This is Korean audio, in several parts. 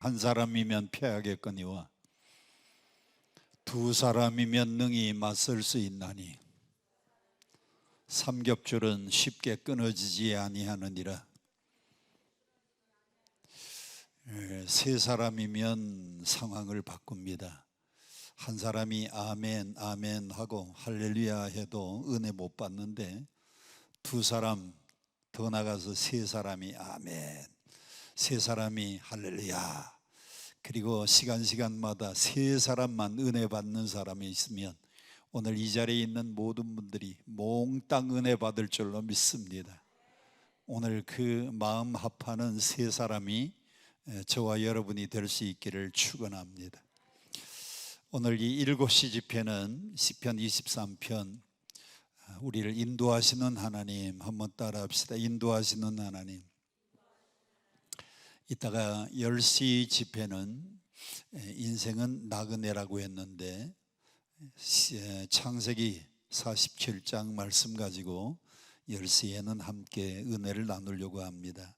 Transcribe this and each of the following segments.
한 사람이면 패하겠거니와 두 사람이면 능히 맞설 수 있나니 삼겹줄은 쉽게 끊어지지 아니하느니라. 세 사람이면 상황을 바꿉니다. 한 사람이 아멘 아멘 하고 할렐루야 해도 은혜 못 받는데, 두 사람, 더 나가서 세 사람이 아멘, 세 사람이 할렐루야, 그리고 시간마다 세 사람만 은혜 받는 사람이 있으면 오늘 이 자리에 있는 모든 분들이 몽땅 은혜 받을 줄로 믿습니다. 오늘 그 마음 합하는 세 사람이 저와 여러분이 될 수 있기를 축원합니다. 오늘 이 7시 집회는 시편 23편, 우리를 인도하시는 하나님, 한번 따라 합시다. 인도하시는 하나님. 이따가 10시 집회는 인생은 나그네라고 했는데, 창세기 47장 말씀 가지고 10시에는 함께 은혜를 나누려고 합니다.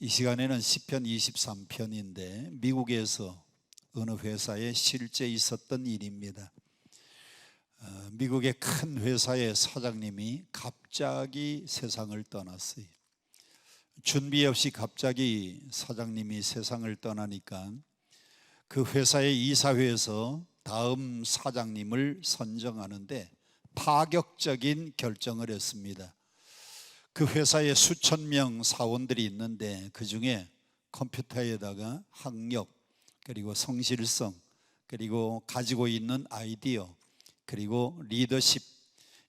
이 시간에는 시편 23편인데 미국에서 어느 회사에 실제 있었던 일입니다. 미국의 큰 회사의 사장님이 갑자기 세상을 떠났어요. 준비 없이 갑자기 사장님이 세상을 떠나니까 그 회사의 이사회에서 다음 사장님을 선정하는데 파격적인 결정을 했습니다. 그 회사에 수천 명 사원들이 있는데 그 중에 컴퓨터에다가 학력, 그리고 성실성, 그리고 가지고 있는 아이디어, 그리고 리더십,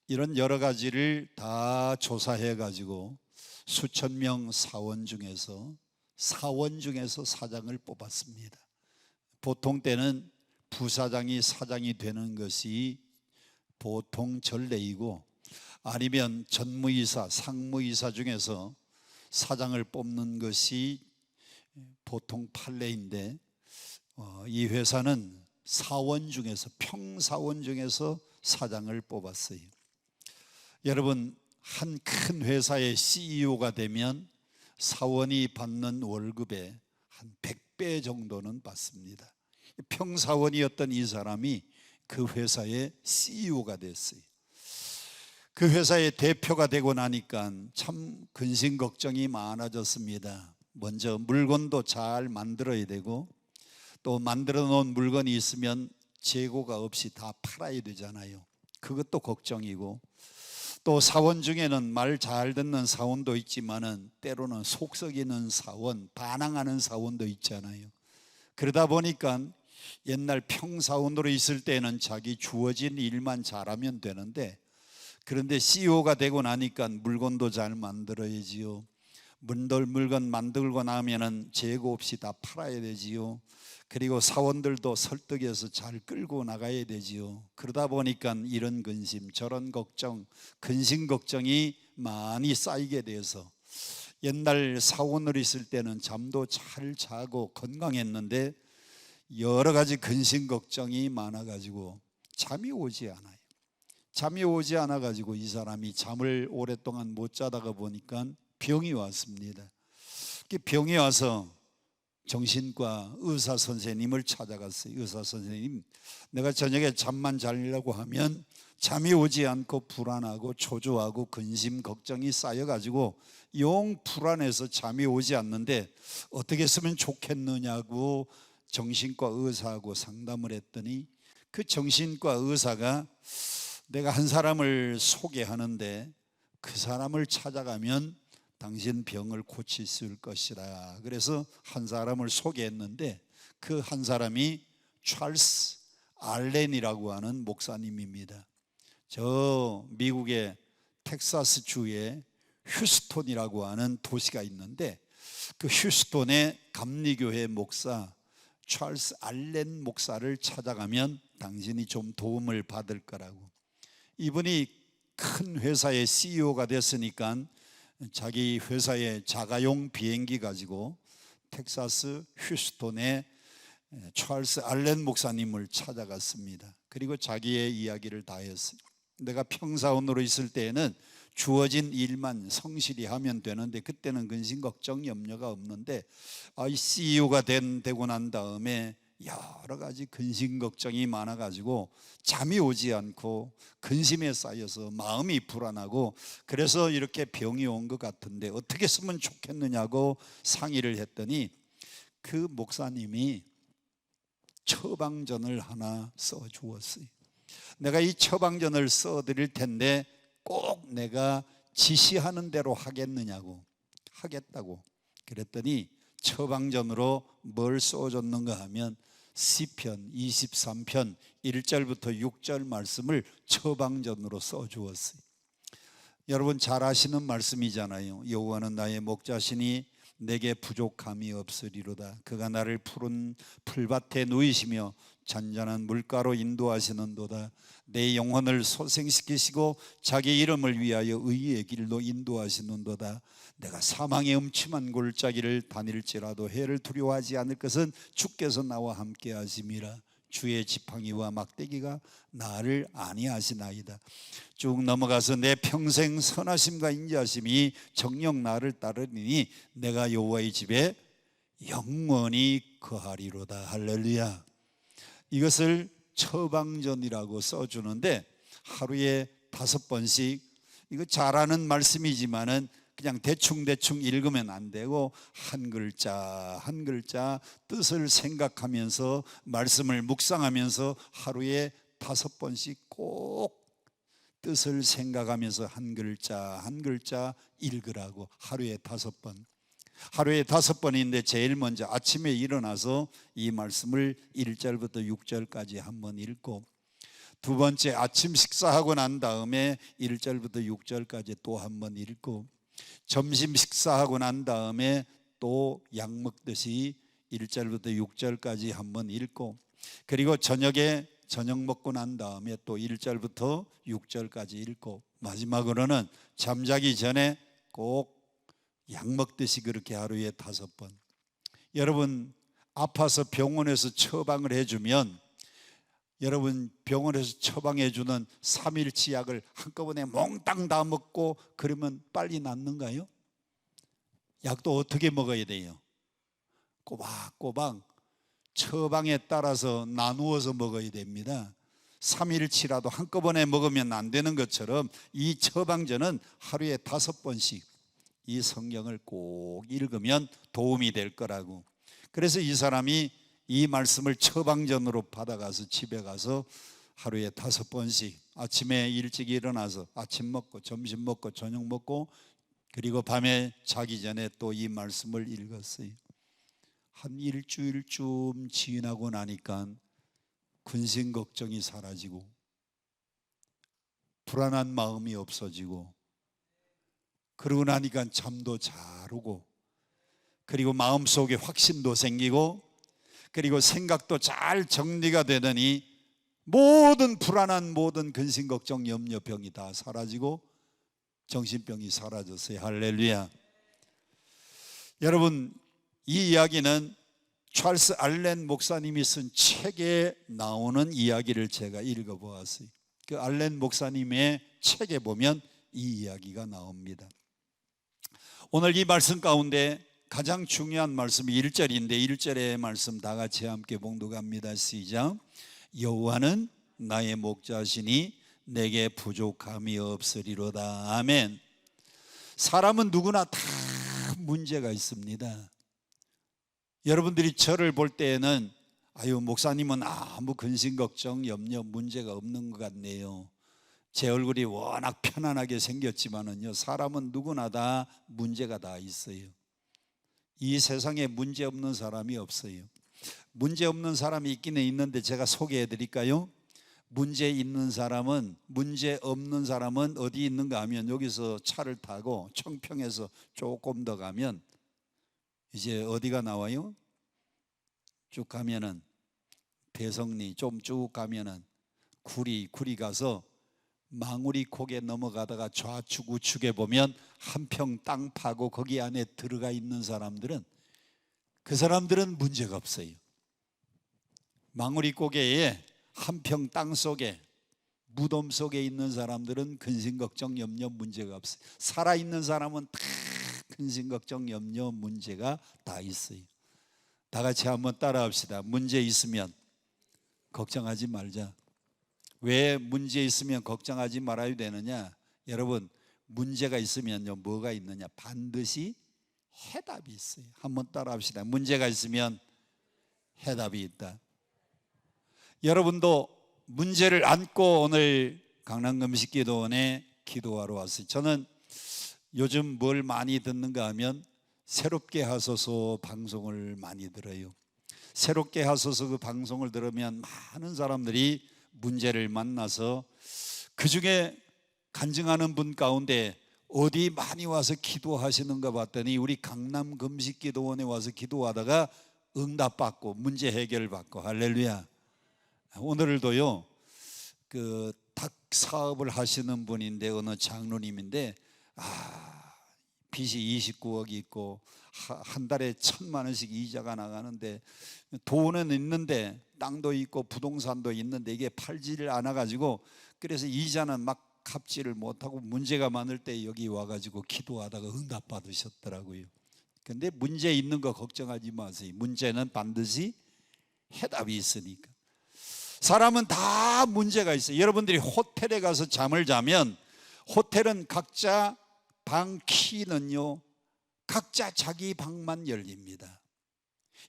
이런 여러 가지를 다 조사해 가지고 수천 명 사원 중에서 사장을 뽑았습니다. 보통 때는 부사장이 사장이 되는 것이 보통 전례이고, 아니면 전무이사, 상무이사 중에서 사장을 뽑는 것이 보통 판례인데, 이 회사는 사원 중에서, 평사원 중에서 사장을 뽑았어요. 여러분, 한 큰 회사의 CEO가 되면 사원이 받는 월급의 한 100배 정도는 받습니다. 평사원이었던 이 사람이 그 회사의 CEO가 됐어요. 그 회사의 대표가 되고 나니까 참 근심 걱정이 많아졌습니다. 먼저 물건도 잘 만들어야 되고, 또 만들어 놓은 물건이 있으면 재고가 없이 다 팔아야 되잖아요. 그것도 걱정이고, 또 사원 중에는 말 잘 듣는 사원도 있지만은 때로는 속 썩이는 사원, 반항하는 사원도 있잖아요. 그러다 보니까 옛날 평사원으로 있을 때는 자기 주어진 일만 잘하면 되는데, 그런데 CEO가 되고 나니까 물건도 잘 만들어야지요. 물건 만들고 나면은 재고 없이 다 팔아야 되지요. 그리고 사원들도 설득해서 잘 끌고 나가야 되지요. 그러다 보니까 이런 근심, 저런 걱정, 근심 걱정이 많이 쌓이게 돼서 옛날 사원으로 있을 때는 잠도 잘 자고 건강했는데 여러 가지 근심 걱정이 많아가지고 잠이 오지 않아요. 잠이 오지 않아가지고 이 사람이 잠을 오랫동안 못 자다가 보니까 병이 왔습니다. 병이 와서 정신과 의사 선생님을 찾아갔어요. 의사 선생님, 내가 저녁에 잠만 자려고 하면 잠이 오지 않고 불안하고 초조하고 근심 걱정이 쌓여가지고 영 불안해서 잠이 오지 않는데 어떻게 쓰면 좋겠느냐고 정신과 의사하고 상담을 했더니, 그 정신과 의사가 내가 한 사람을 소개하는데 그 사람을 찾아가면 당신 병을 고칠 수 있을 것이라. 그래서 한 사람을 소개했는데 그 한 사람이 찰스 알렌이라고 하는 목사님입니다. 저 미국의 텍사스 주의 휴스톤이라고 하는 도시가 있는데, 그 휴스톤의 감리교회 목사 찰스 알렌 목사를 찾아가면 당신이 좀 도움을 받을 거라고. 이분이 큰 회사의 CEO가 됐으니까 자기 회사의 자가용 비행기 가지고 텍사스 휴스톤에 찰스 알렌 목사님을 찾아갔습니다. 그리고 자기의 이야기를 다 했어요. 내가 평사원으로 있을 때에는 주어진 일만 성실히 하면 되는데, 그때는 근심 걱정 염려가 없는데 이 CEO가 되고 난 다음에 여러 가지 근심 걱정이 많아가지고 잠이 오지 않고 근심에 쌓여서 마음이 불안하고, 그래서 이렇게 병이 온 것 같은데 어떻게 쓰면 좋겠느냐고 상의를 했더니 그 목사님이 처방전을 하나 써 주었어요. 내가 이 처방전을 써 드릴 텐데 꼭 내가 지시하는 대로 하겠느냐고. 하겠다고. 그랬더니 처방전으로 뭘 써줬는가 하면 시편 23편 1절부터 6절 말씀을 처방전으로 써주었어요. 여러분 잘 아시는 말씀이잖아요. 여호와는 나의 목자시니 내게 부족함이 없으리로다. 그가 나를 푸른 풀밭에 누이시며 잔잔한 물가로 인도하시는도다. 내 영혼을 소생시키시고 자기 이름을 위하여 의의 길로 인도하시는도다. 내가 사망의 음침한 골짜기를 다닐지라도 해를 두려워하지 않을 것은 주께서 나와 함께 하심이라. 주의 지팡이와 막대기가 나를 안위하시나이다. 쭉 넘어가서 내 평생 선하심과 인자하심이 정녕 나를 따르니 내가 여호와의 집에 영원히 거하리로다. 할렐루야. 이것을 처방전이라고 써주는데 하루에 5번씩, 이거 잘 아는 말씀이지만은 그냥 대충 읽으면 안 되고 한 글자 한 글자 뜻을 생각하면서 말씀을 묵상하면서 하루에 5번씩 꼭 뜻을 생각하면서 한 글자 한 글자 읽으라고. 하루에 5번. 하루에 5번인데 제일 먼저 아침에 일어나서 이 말씀을 1절부터 6절까지 한번 읽고, 두 번째 아침 식사하고 난 다음에 1절부터 6절까지 또 한번 읽고, 점심 식사하고 난 다음에 또 약 먹듯이 1절부터 6절까지 한번 읽고, 그리고 저녁에 저녁 먹고 난 다음에 또 1절부터 6절까지 읽고, 마지막으로는 잠자기 전에 꼭 약 먹듯이 그렇게 하루에 5번. 여러분 아파서 병원에서 처방을 해주면, 여러분 병원에서 처방해 주는 3일치 약을 한꺼번에 몽땅 다 먹고 그러면 빨리 낫는가요? 약도 어떻게 먹어야 돼요? 꼬박꼬박 처방에 따라서 나누어서 먹어야 됩니다. 3일치라도 한꺼번에 먹으면 안 되는 것처럼 이 처방전은 하루에 5번씩 이 성경을 꼭 읽으면 도움이 될 거라고. 그래서 이 사람이 이 말씀을 처방전으로 받아가서 집에 가서 하루에 5번씩 아침에 일찍 일어나서 아침 먹고 점심 먹고 저녁 먹고 그리고 밤에 자기 전에 또 이 말씀을 읽었어요. 한 일주일쯤 지나고 나니까 근심 걱정이 사라지고 불안한 마음이 없어지고, 그러고 나니까 잠도 잘 오고, 그리고 마음속에 확신도 생기고, 그리고 생각도 잘 정리가 되더니 모든 불안한 모든 근심 걱정 염려병이 다 사라지고 정신병이 사라졌어요. 할렐루야. 여러분 이 이야기는 찰스 알렌 목사님이 쓴 책에 나오는 이야기를 제가 읽어보았어요. 그 알렌 목사님의 책에 보면 이 이야기가 나옵니다. 오늘 이 말씀 가운데 가장 중요한 말씀이 1절인데 1절의 말씀 다 같이 함께 봉독합니다. 시작. 여호와는 나의 목자시니 내게 부족함이 없으리로다. 아멘. 사람은 누구나 다 문제가 있습니다. 여러분들이 저를 볼 때에는 아유 목사님은 아무 근심 걱정 염려 문제가 없는 것 같네요. 제 얼굴이 워낙 편안하게 생겼지만은요, 사람은 누구나 다 문제가 다 있어요. 이 세상에 문제 없는 사람이 없어요. 문제 없는 사람이 있기는 있는데 제가 소개해 드릴까요? 문제 있는 사람은, 문제 없는 사람은 어디 있는가 하면 여기서 차를 타고 청평에서 조금 더 가면 이제 어디가 나와요? 쭉 가면은 대성리 좀 쭉 가면은 구리 가서 망우리 고개 넘어가다가 좌측 우측에 보면 한 평 땅 파고 거기 안에 들어가 있는 사람들은, 그 사람들은 문제가 없어요. 망우리 고개에 한 평 땅 속에 무덤 속에 있는 사람들은 근심 걱정 염려 문제가 없어요. 살아있는 사람은 다 근심 걱정 염려 문제가 다 있어요. 다 같이 한번 따라합시다. 문제 있으면 걱정하지 말자. 왜 문제 있으면 걱정하지 말아야 되느냐? 여러분, 문제가 있으면요, 뭐가 있느냐? 반드시 해답이 있어요. 한번 따라합시다. 문제가 있으면 해답이 있다. 여러분도 문제를 안고 오늘 강남금식기도원에 기도하러 왔어요. 저는 요즘 뭘 많이 듣는가 하면 새롭게 하소서 방송을 많이 들어요. 새롭게 하소서 그 방송을 들으면 많은 사람들이 문제를 만나서 그 중에 간증하는 분 가운데 어디 많이 와서 기도하시는가 봤더니 우리 강남금식기도원에 와서 기도하다가 응답받고 문제 해결받고, 할렐루야. 오늘도요, 그 닭 사업을 하시는 분인데 어느 장로님인데 빚이 29억이 있고 한 달에 1,000만 원씩 이자가 나가는데 돈은 있는데 땅도 있고 부동산도 있는데 이게 팔지를 않아 가지고 그래서 이자는 막 갚지를 못하고 문제가 많을 때 여기 와가지고 기도하다가 응답 받으셨더라고요. 근데 문제 있는 거 걱정하지 마세요. 문제는 반드시 해답이 있으니까. 사람은 다 문제가 있어요. 여러분들이 호텔에 가서 잠을 자면 호텔은 각자 방 키는요, 각자 자기 방만 열립니다.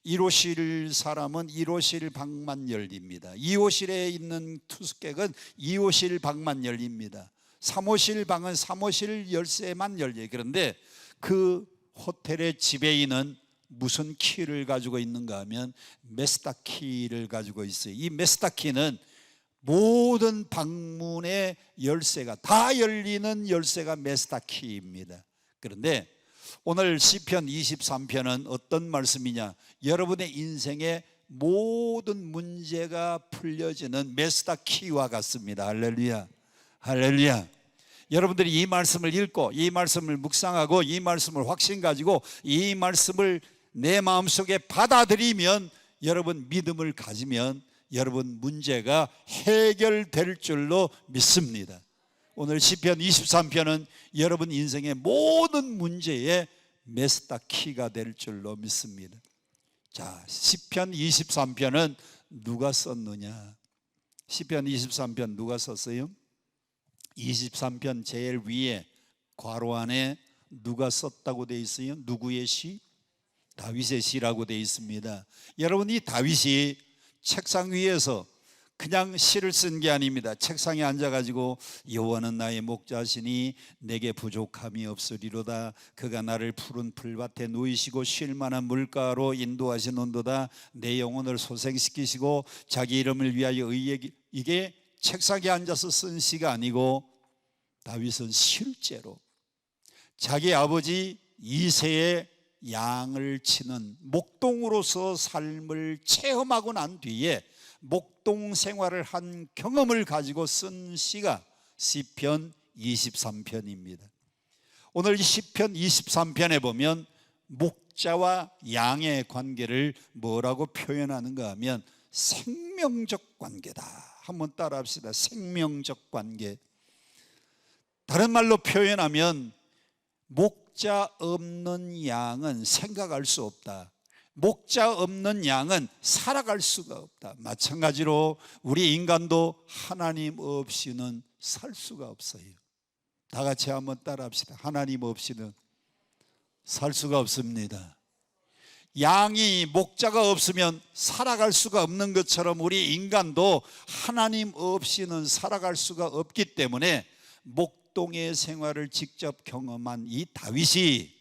1호실 사람은 1호실 방만 열립니다. 2호실에 있는 투숙객은 2호실 방만 열립니다. 3호실 방은 3호실 열쇠만 열려요. 그런데 그 호텔의 지배인은 무슨 키를 가지고 있는가 하면 메스터 키를 가지고 있어요. 이 메스터 키는 모든 방문의 열쇠가 다 열리는 열쇠가 메스터 키입니다. 그런데 오늘 시편 23편은 어떤 말씀이냐? 여러분의 인생의 모든 문제가 풀려지는 메스터 키와 같습니다. 할렐루야, 할렐루야. 여러분들이 이 말씀을 읽고 이 말씀을 묵상하고 이 말씀을 확신 가지고 이 말씀을 내 마음속에 받아들이면, 여러분 믿음을 가지면 여러분 문제가 해결될 줄로 믿습니다. 오늘 시편 23편은 여러분 인생의 모든 문제의 메스터 키가 될 줄로 믿습니다. 자, 시편 23편은 누가 썼느냐? 시편 23편 누가 썼어요? 23편 제일 위에 괄호 안에 누가 썼다고 되어 있어요? 누구의 시? 다윗의 시라고 되어 있습니다. 여러분, 이 다윗이 책상 위에서 그냥 시를 쓴 게 아닙니다. 책상에 앉아가지고 여호와는 나의 목자시니 내게 부족함이 없으리로다. 그가 나를 푸른 풀밭에 누이시고 쉴 만한 물가로 인도하시는도다. 내 영혼을 소생시키시고 자기 이름을 위하여 이게 책상에 앉아서 쓴 시가 아니고 다윗은 실제로 자기 아버지 이새의 양을 치는 목동으로서 삶을 체험하고 난 뒤에 목동 생활을 한 경험을 가지고 쓴 시가 시편 23편입니다. 오늘 이 시편 23편에 보면 목자와 양의 관계를 뭐라고 표현하는가 하면 생명적 관계다. 한번 따라 합시다. 생명적 관계. 다른 말로 표현하면 목자 없는 양은 생각할 수 없다. 목자 없는 양은 살아갈 수가 없다. 마찬가지로 우리 인간도 하나님 없이는 살 수가 없어요. 다 같이 한번 따라 합시다. 하나님 없이는 살 수가 없습니다. 양이 목자가 없으면 살아갈 수가 없는 것처럼 우리 인간도 하나님 없이는 살아갈 수가 없기 때문에 목동의 생활을 직접 경험한 이 다윗이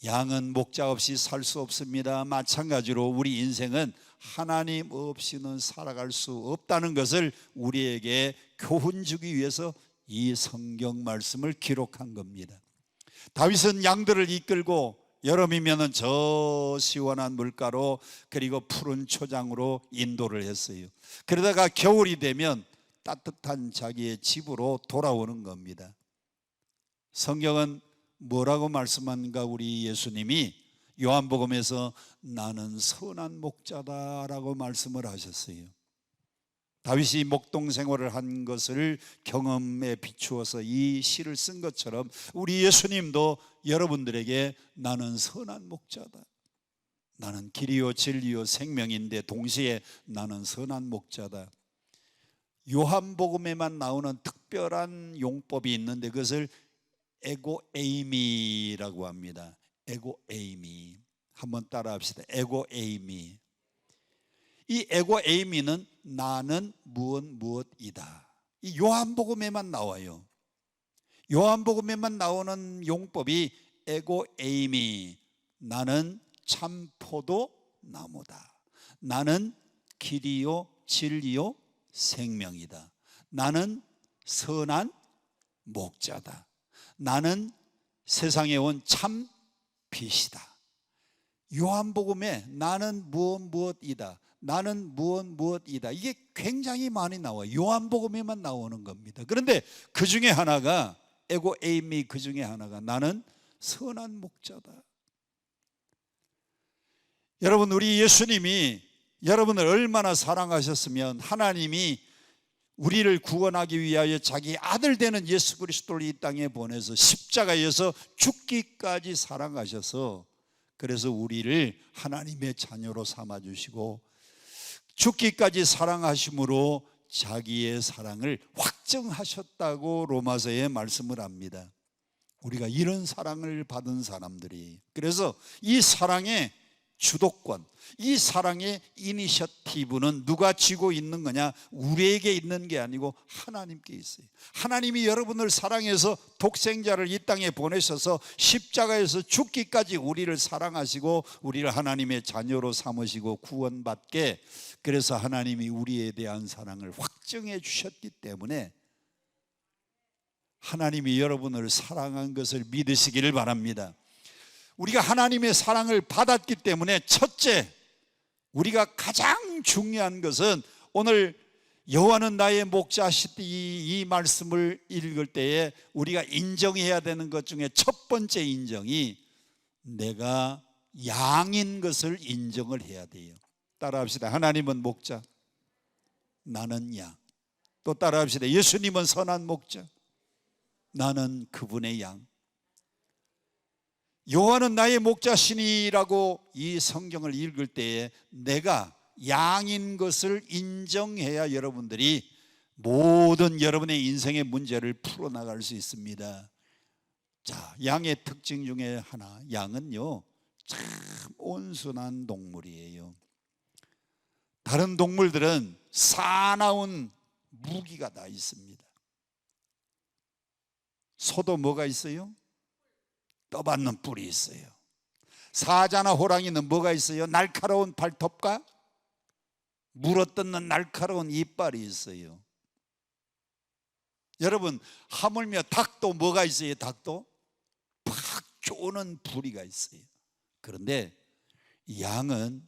양은 목자 없이 살 수 없습니다. 마찬가지로 우리 인생은 하나님 없이는 살아갈 수 없다는 것을 우리에게 교훈 주기 위해서 이 성경 말씀을 기록한 겁니다. 다윗은 양들을 이끌고 여름이면 저 시원한 물가로 그리고 푸른 초장으로 인도를 했어요. 그러다가 겨울이 되면 따뜻한 자기의 집으로 돌아오는 겁니다. 성경은 뭐라고 말씀한가? 우리 예수님이 요한복음에서 나는 선한 목자다라고 말씀을 하셨어요. 다윗이 목동 생활을 한 것을 경험에 비추어서 이 시를 쓴 것처럼 우리 예수님도 여러분들에게 나는 선한 목자다, 나는 길이요 진리요 생명인데 동시에 나는 선한 목자다. 요한복음에만 나오는 특별한 용법이 있는데 그것을 에고에이미라고 합니다. 에고에이미. 한번 따라합시다. 에고에이미. 이 에고에이미는 나는 무엇이다. 이 요한복음에만 나와요. 요한복음에만 나오는 용법이 에고에이미. 나는 참포도 나무다. 나는 길이요 진리요 생명이다. 나는 선한 목자다. 나는 세상에 온 참 빛이다. 요한복음에 나는 무엇이다, 나는 무엇이다, 이게 굉장히 많이 나와요. 요한복음에만 나오는 겁니다. 그런데 그 중에 하나가 에고에이미, 그 중에 하나가 나는 선한 목자다. 여러분, 우리 예수님이 여러분을 얼마나 사랑하셨으면 하나님이 우리를 구원하기 위하여 자기 아들 되는 예수 그리스도를 이 땅에 보내서 십자가에서 죽기까지 사랑하셔서 그래서 우리를 하나님의 자녀로 삼아주시고 죽기까지 사랑하심으로 자기의 사랑을 확증하셨다고 로마서에 말씀을 합니다. 우리가 이런 사랑을 받은 사람들이, 그래서 이 사랑의 주도권, 이 사랑의 이니셔티브는 누가 쥐고 있는 거냐? 우리에게 있는 게 아니고 하나님께 있어요. 하나님이 여러분을 사랑해서 독생자를 이 땅에 보내셔서 십자가에서 죽기까지 우리를 사랑하시고 우리를 하나님의 자녀로 삼으시고 구원받게, 그래서 하나님이 우리에 대한 사랑을 확증해 주셨기 때문에 하나님이 여러분을 사랑한 것을 믿으시기를 바랍니다. 우리가 하나님의 사랑을 받았기 때문에 첫째, 우리가 가장 중요한 것은 오늘 여호와는 나의 목자 이 말씀을 읽을 때에 우리가 인정해야 되는 것 중에 첫 번째 인정이 내가 양인 것을 인정을 해야 돼요. 따라합시다. 하나님은 목자, 나는 양. 또 따라합시다. 예수님은 선한 목자, 나는 그분의 양. 여호와는 나의 목자시니라고 이 성경을 읽을 때에 내가 양인 것을 인정해야 여러분들이 모든 여러분의 인생의 문제를 풀어나갈 수 있습니다. 자, 양의 특징 중에 하나, 양은요 참 온순한 동물이에요. 다른 동물들은 사나운 무기가 다 있습니다. 소도 뭐가 있어요? 떠받는 뿔이 있어요. 사자나 호랑이는 뭐가 있어요? 날카로운 발톱과 물어뜯는 날카로운 이빨이 있어요. 여러분, 하물며 닭도 뭐가 있어요? 닭도 팍 쪼는 부리가 있어요. 그런데 양은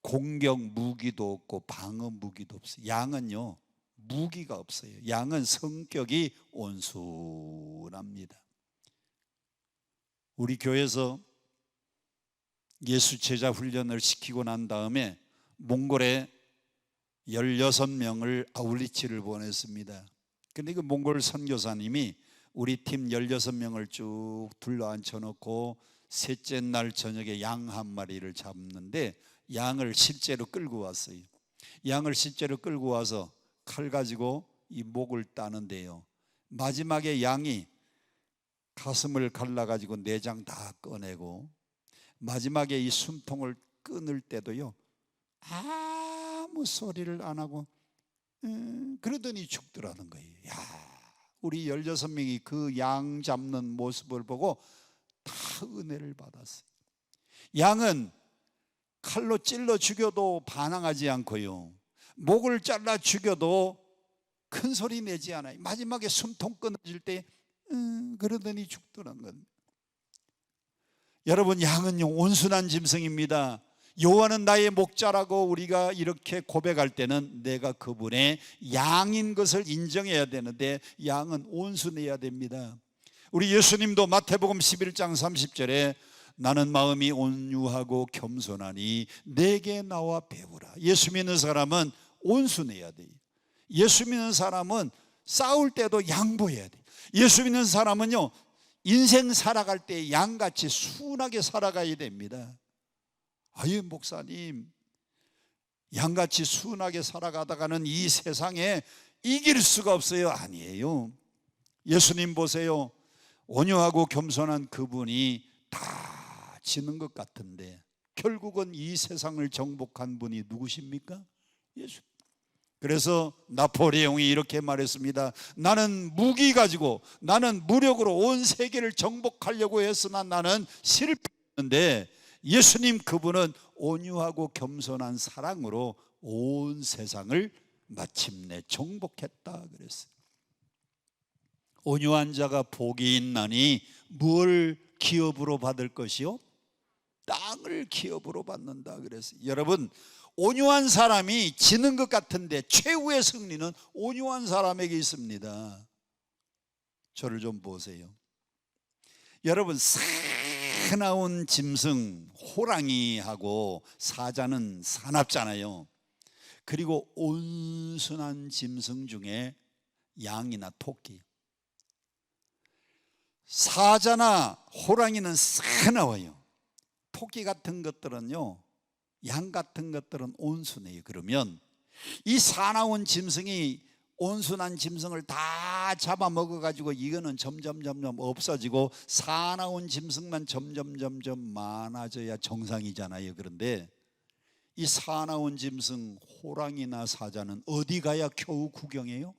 공격 무기도 없고 방어 무기도 없어요. 양은요 무기가 없어요. 양은 성격이 온순합니다. 우리 교회에서 예수 제자 훈련을 시키고 난 다음에 몽골에 16명을 아울리치를 보냈습니다. 그런데 그 몽골 선교사님이 우리 팀 16명을 쭉 둘러앉혀 놓고 셋째 날 저녁에 양 한 마리를 잡는데 양을 실제로 끌고 왔어요. 양을 실제로 끌고 와서 칼 가지고 이 목을 따는데요, 마지막에 양이 가슴을 갈라가지고 내장 다 꺼내고 마지막에 이 숨통을 끊을 때도요 아무 소리를 안 하고 그러더니 죽더라는 거예요. 야, 우리 16명이 그 양 잡는 모습을 보고 다 은혜를 받았어요. 양은 칼로 찔러 죽여도 반항하지 않고요, 목을 잘라 죽여도 큰 소리 내지 않아요. 마지막에 숨통 끊어질 때 그러더니 죽더라는 겁니다. 여러분, 양은요 온순한 짐승입니다. 여호와는 나의 목자라고 우리가 이렇게 고백할 때는 내가 그분의 양인 것을 인정해야 되는데 양은 온순해야 됩니다. 우리 예수님도 마태복음 11장 30절에 나는 마음이 온유하고 겸손하니 내게 나와 배우라. 예수 믿는 사람은 온순해야 돼요. 예수 믿는 사람은 싸울 때도 양보해야 돼요. 예수 믿는 사람은요, 인생 살아갈 때 양같이 순하게 살아가야 됩니다. 아유, 목사님, 양같이 순하게 살아가다가는 이 세상에 이길 수가 없어요. 아니에요. 예수님 보세요. 온유하고 겸손한 그분이 다 지는 것 같은데 결국은 이 세상을 정복한 분이 누구십니까? 예수. 그래서 나폴레옹이 이렇게 말했습니다. 나는 무기 가지고, 나는 무력으로 온 세계를 정복하려고 했으나 나는 실패했는데 예수님 그분은 온유하고 겸손한 사랑으로 온 세상을 마침내 정복했다 그랬어요. 온유한 자가 복이 있나니 뭘 기업으로 받을 것이요? 땅을 기업으로 받는다 그랬어요. 여러분, 온유한 사람이 지는 것 같은데 최후의 승리는 온유한 사람에게 있습니다. 저를 좀 보세요. 여러분, 사나운 짐승 호랑이하고 사자는 사납잖아요. 그리고 온순한 짐승 중에 양이나 토끼, 사자나 호랑이는 사나워요. 토끼 같은 것들은요, 양 같은 것들은 온순해요. 그러면 이 사나운 짐승이 온순한 짐승을 다 잡아먹어가지고 이거는 점점 없어지고 사나운 짐승만 점점 많아져야 정상이잖아요. 그런데 이 사나운 짐승 호랑이나 사자는 어디 가야 겨우 구경해요?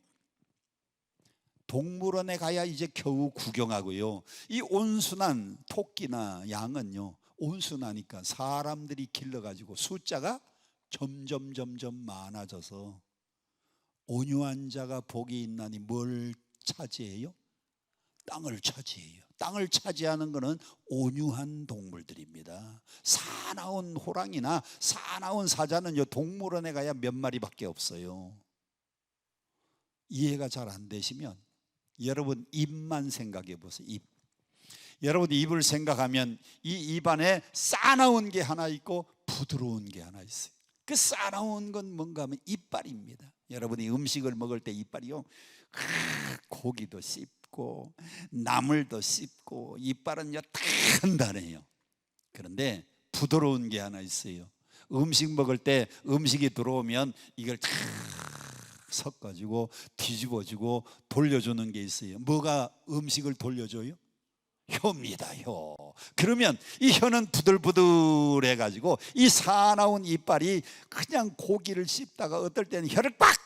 동물원에 가야 이제 겨우 구경하고요. 이 온순한 토끼나 양은요, 온순하니까 사람들이 길러가지고 숫자가 점점 많아져서 온유한 자가 복이 있나니 뭘 차지해요? 땅을 차지해요. 땅을 차지하는 것은 온유한 동물들입니다. 사나운 호랑이나 사나운 사자는요, 동물원에 가야 몇 마리밖에 없어요. 이해가 잘 안 되시면 여러분 입만 생각해 보세요. 입. 여러분 입을 생각하면 이 입 안에 싸나운 게 하나 있고 부드러운 게 하나 있어요. 그 싸나운 건 뭔가 하면 이빨입니다. 여러분이 음식을 먹을 때 이빨이요, 고기도 씹고 나물도 씹고 이빨은요 단단해요. 그런데 부드러운 게 하나 있어요. 음식 먹을 때 음식이 들어오면 이걸 탁 섞어주고 뒤집어주고 돌려주는 게 있어요. 뭐가 음식을 돌려줘요? 혀입니다. 혀. 그러면 이 혀는 부들부들해 가지고 이 사나운 이빨이 그냥 고기를 씹다가 어떨 때는 혀를 꽉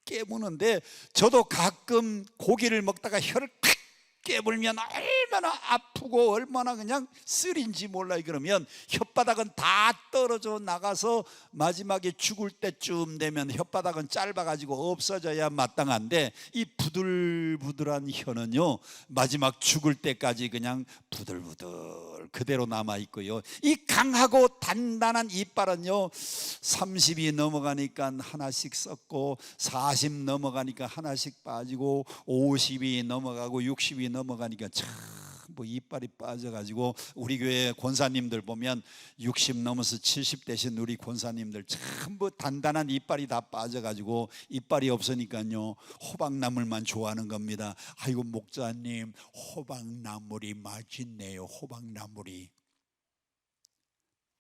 깨무는데, 저도 가끔 고기를 먹다가 혀를 꽉 깨물면 얼마나 아프고 얼마나 그냥 쓰린지 몰라요. 그러면 혓바닥은 다 떨어져 나가서 마지막에 죽을 때쯤 되면 혓바닥은 짧아가지고 없어져야 마땅한데, 이 부들부들한 혀는요 마지막 죽을 때까지 그냥 부들부들 그대로 남아있고요, 이 강하고 단단한 이빨은요 30이 넘어가니까 하나씩 썩고 40 넘어가니까 하나씩 빠지고 50이 넘어가고 60이 넘어가니까 참 뭐 이빨이 빠져가지고, 우리 교회 권사님들 보면 60 넘어서 70 되신 우리 권사님들 참 뭐 단단한 이빨이 다 빠져가지고 이빨이 없으니까요 호박나물만 좋아하는 겁니다. 아이고 목사님, 호박나물이 맛있네요. 호박나물이.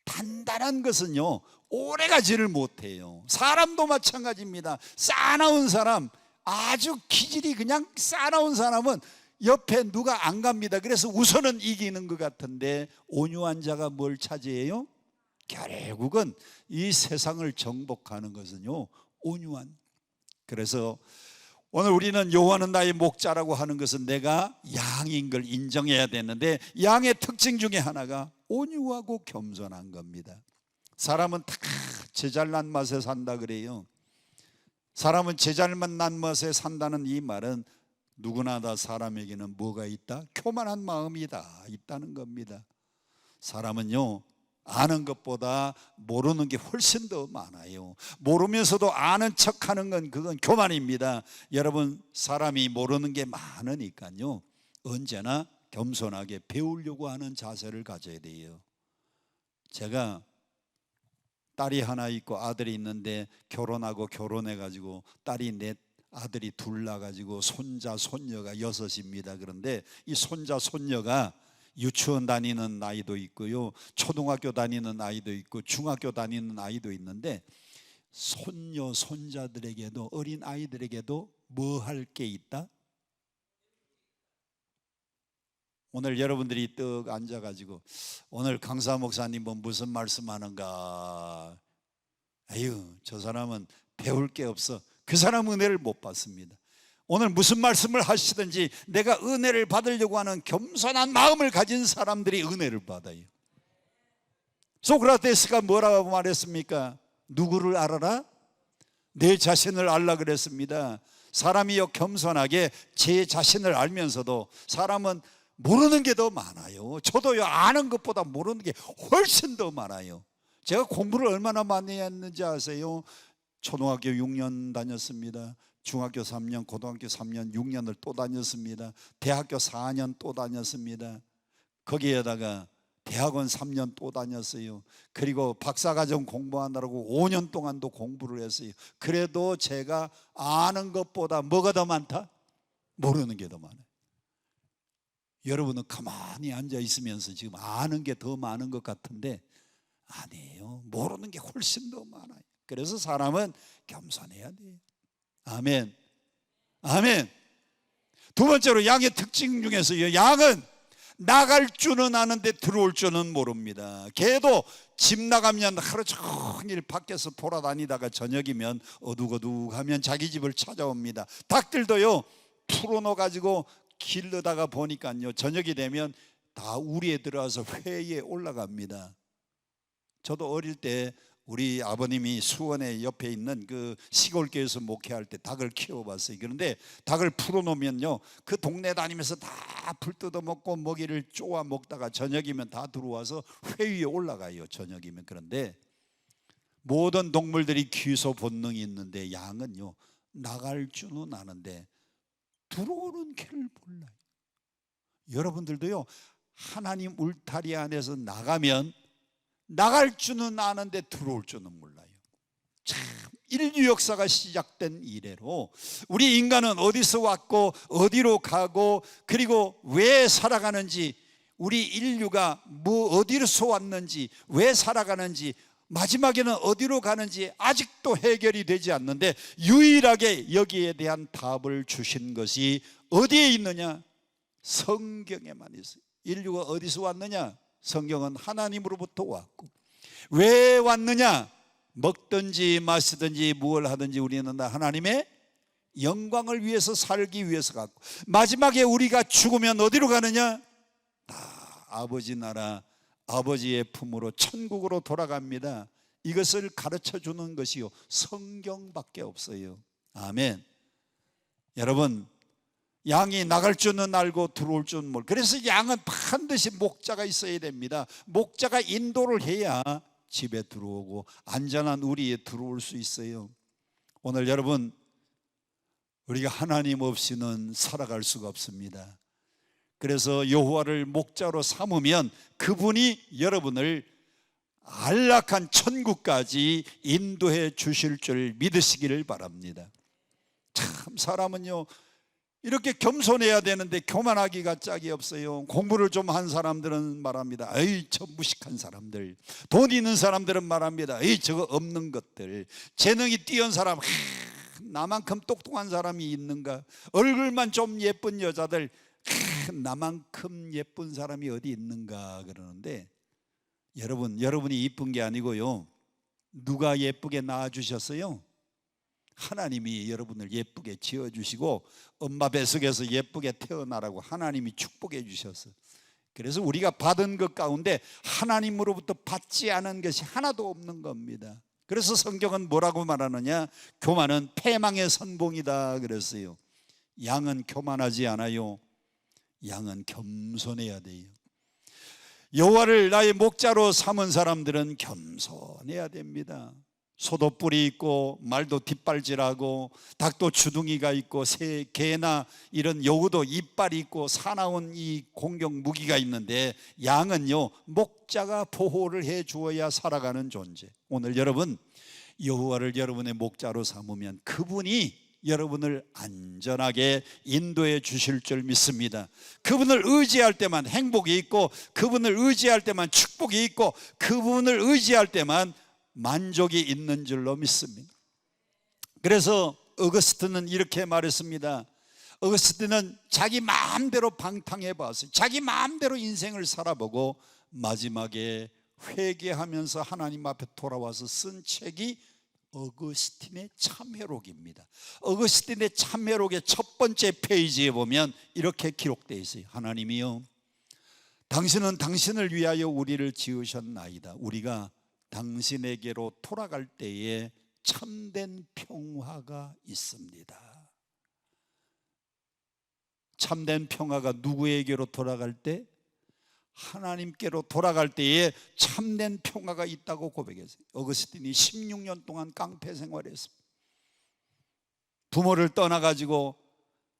단단한 것은요 오래가지를 못해요. 사람도 마찬가지입니다. 싸나운 사람, 아주 기질이 그냥 싸나운 사람은 옆에 누가 안 갑니다. 그래서 우선은 이기는 것 같은데, 온유한 자가 뭘 차지해요? 결국은 이 세상을 정복하는 것은요 온유한. 그래서 오늘 우리는 여호와는 나의 목자라고 하는 것은 내가 양인 걸 인정해야 되는데, 양의 특징 중에 하나가 온유하고 겸손한 겁니다. 사람은 다 제잘난 맛에 산다 그래요. 사람은 제잘난 맛에 산다는 이 말은 누구나 다 사람에게는 뭐가 있다? 교만한 마음이 다 있다는 겁니다. 사람은요 아는 것보다 모르는 게 훨씬 더 많아요. 모르면서도 아는 척하는 건 그건 교만입니다. 여러분, 사람이 모르는 게 많으니까요 언제나 겸손하게 배우려고 하는 자세를 가져야 돼요. 제가 딸이 하나 있고 아들이 있는데 결혼하고 결혼해가지고 딸이 넷, 아들이 둘 나가지고 손자 손녀가 6입니다. 그런데 이 손자 손녀가 유치원 다니는 아이도 있고요, 초등학교 다니는 아이도 있고 중학교 다니는 아이도 있는데, 손녀 손자들에게도, 어린 아이들에게도 뭐 할 게 있다? 오늘 여러분들이 떡 앉아가지고 오늘 강사 목사님은 무슨 말씀하는가, 아유 저 사람은 배울 게 없어, 그 사람 은혜를 못 받습니다. 오늘 무슨 말씀을 하시든지 내가 은혜를 받으려고 하는 겸손한 마음을 가진 사람들이 은혜를 받아요. 소크라테스가 뭐라고 말했습니까? 누구를 알아라? 내 자신을 알라 그랬습니다. 사람이요 겸손하게 제 자신을 알면서도, 사람은 모르는 게 더 많아요. 저도요 아는 것보다 모르는 게 훨씬 더 많아요. 제가 공부를 얼마나 많이 했는지 아세요? 초등학교 6년 다녔습니다. 중학교 3년, 고등학교 3년, 6년을 또 다녔습니다. 대학교 4년 또 다녔습니다. 거기에다가 대학원 3년 또 다녔어요. 그리고 박사과정 공부하느라고 5년 동안도 공부를 했어요. 그래도 제가 아는 것보다 뭐가 더 많다? 모르는 게 더 많아요. 여러분은 가만히 앉아 있으면서 지금 아는 게 더 많은 것 같은데 아니에요. 모르는 게 훨씬 더 많아요. 그래서 사람은 겸손해야 돼요. 아멘. 아멘. 두 번째로 양의 특징 중에서요, 양은 나갈 줄은 아는데 들어올 줄은 모릅니다. 개도 집 나가면 하루 종일 밖에서 돌아다니다가 저녁이면 어둑어둑하면 자기 집을 찾아옵니다. 닭들도요 풀어놓아 가지고 길르다가 보니까요 저녁이 되면 다 우리에 들어와서 회에 올라갑니다. 저도 어릴 때 우리 아버님이 수원에 옆에 있는 그 시골교회에서 목회할 때 닭을 키워봤어요. 그런데 닭을 풀어놓으면요 그 동네 다니면서 다 풀 뜯어먹고 먹이를 쪼아 먹다가 저녁이면 다 들어와서 회 위에 올라가요, 저녁이면. 그런데 모든 동물들이 귀소 본능이 있는데 양은요 나갈 줄은 아는데 들어오는 길을 몰라요. 여러분들도요 하나님 울타리 안에서 나가면 나갈 줄은 아는데 들어올 줄은 몰라요. 참 인류 역사가 시작된 이래로 우리 인간은 어디서 왔고 어디로 가고 그리고 왜 살아가는지, 우리 인류가 뭐 어디로서 왔는지, 왜 살아가는지, 마지막에는 어디로 가는지 아직도 해결이 되지 않는데 유일하게 여기에 대한 답을 주신 것이 어디에 있느냐? 성경에만 있어요. 인류가 어디서 왔느냐? 성경은 하나님으로부터 왔고, 왜 왔느냐? 먹든지 마시든지 무엇을 하든지 우리는 다 하나님의 영광을 위해서 살기 위해서 갔고, 마지막에 우리가 죽으면 어디로 가느냐? 다 아버지 나라, 아버지의 품으로 천국으로 돌아갑니다. 이것을 가르쳐 주는 것이요 성경밖에 없어요. 아멘. 여러분, 양이 나갈 줄은 알고 들어올 줄은 모르고, 그래서 양은 반드시 목자가 있어야 됩니다. 목자가 인도를 해야 집에 들어오고 안전한 우리에 들어올 수 있어요. 오늘 여러분, 우리가 하나님 없이는 살아갈 수가 없습니다. 그래서 여호와를 목자로 삼으면 그분이 여러분을 안락한 천국까지 인도해 주실 줄 믿으시기를 바랍니다. 참 사람은요 이렇게 겸손해야 되는데 교만하기가 짝이 없어요. 공부를 좀 한 사람들은 말합니다. 에이 저 무식한 사람들. 돈 있는 사람들은 말합니다. 에이 저거 없는 것들. 재능이 뛰어난 사람, 나만큼 똑똑한 사람이 있는가? 얼굴만 좀 예쁜 여자들, 나만큼 예쁜 사람이 어디 있는가 그러는데, 여러분이 이쁜 게 아니고요, 누가 예쁘게 낳아주셨어요? 하나님이 여러분을 예쁘게 지어주시고 엄마 뱃속에서 예쁘게 태어나라고 하나님이 축복해 주셨어요. 그래서 우리가 받은 것 가운데 하나님으로부터 받지 않은 것이 하나도 없는 겁니다. 그래서 성경은 뭐라고 말하느냐? 교만은 패망의 선봉이다 그랬어요. 양은 교만하지 않아요. 양은 겸손해야 돼요. 여호와를 나의 목자로 삼은 사람들은 겸손해야 됩니다. 소도 뿔이 있고 말도 뒷발질하고 닭도 주둥이가 있고 개나 이런 여우도 이빨이 있고 사나운 이 공격 무기가 있는데 양은요 목자가 보호를 해 주어야 살아가는 존재. 오늘 여러분 여호와를 여러분의 목자로 삼으면 그분이 여러분을 안전하게 인도해 주실 줄 믿습니다. 그분을 의지할 때만 행복이 있고 그분을 의지할 때만 축복이 있고 그분을 의지할 때만 만족이 있는 줄로 믿습니다. 그래서 어거스트는 이렇게 말했습니다. 어거스트는 자기 마음대로 방탕해 봤어요. 자기 마음대로 인생을 살아보고 마지막에 회개하면서 하나님 앞에 돌아와서 쓴 책이 어거스틴의 참회록입니다. 어거스틴의 참회록의 첫 번째 페이지에 보면 이렇게 기록되어 있어요. 하나님이여, 당신은 당신을 위하여 우리를 지으셨나이다. 우리가 당신에게로 돌아갈 때에 참된 평화가 있습니다. 참된 평화가 누구에게로 돌아갈 때? 하나님께로 돌아갈 때에 참된 평화가 있다고 고백했어요. 어거스틴이 16년 동안 깡패 생활했습니다. 부모를 떠나가지고